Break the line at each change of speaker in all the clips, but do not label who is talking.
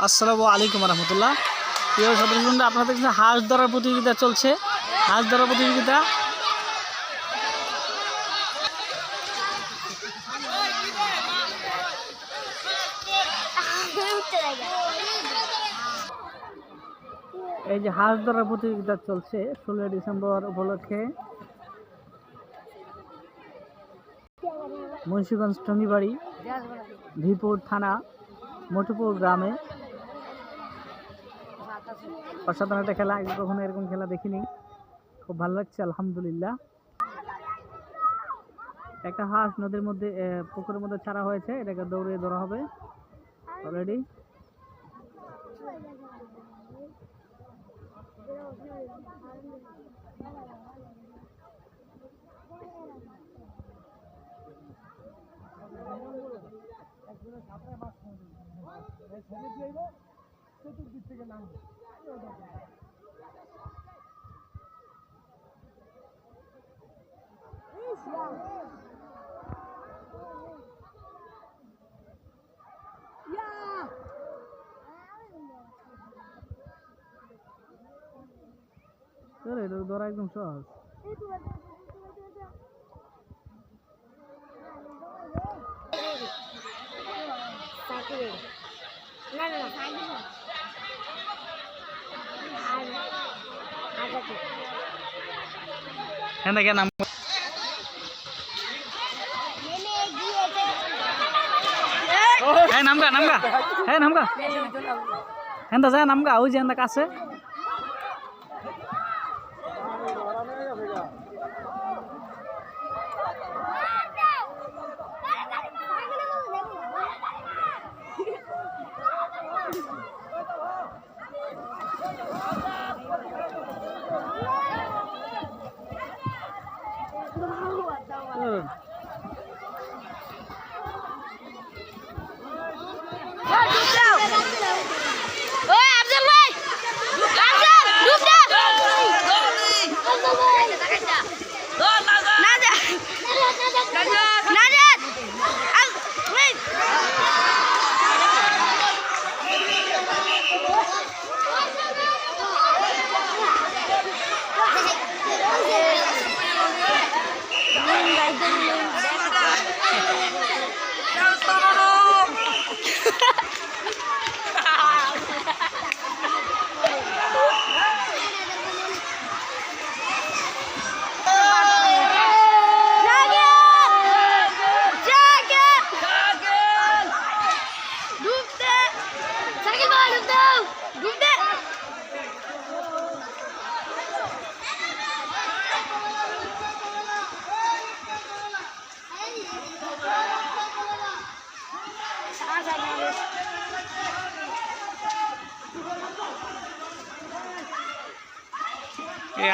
আসসালামু আলাইকুম রহমতুল্লাহ। প্রিয় সদস্যবৃন্দ, আপনারা দেখছেন হাঁস ধরার প্রতিযোগিতা চলছে। হাঁস ধরার প্রতিযোগিতা এই যে হাঁস ধরার প্রতিযোগিতা চলছে 16 ডিসেম্বর উপলক্ষে মুন্সিগঞ্জ টঙ্গিবাড়ি ভিপুর থানা মটুপুর গ্রামে অসাধারণ একটা খেলা। আগে কখনো এরকম খেলা দেখিনি, খুব ভালো লাগছে আলহামদুলিল্লাহ। একটা হাঁস নদীর মধ্যে পুকুরের মধ্যে ছাড়া হয়েছে, এটাকে দৌড়ে ধরা হবে অলরেডি। চতুর্দিক থেকে নামবে এটা ধরা একদম সহজ। নামগা নামগা হ্যাঁ নামগা হেন্দা যায় নামগা ওই যে হেন্দা কাছে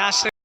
আসে।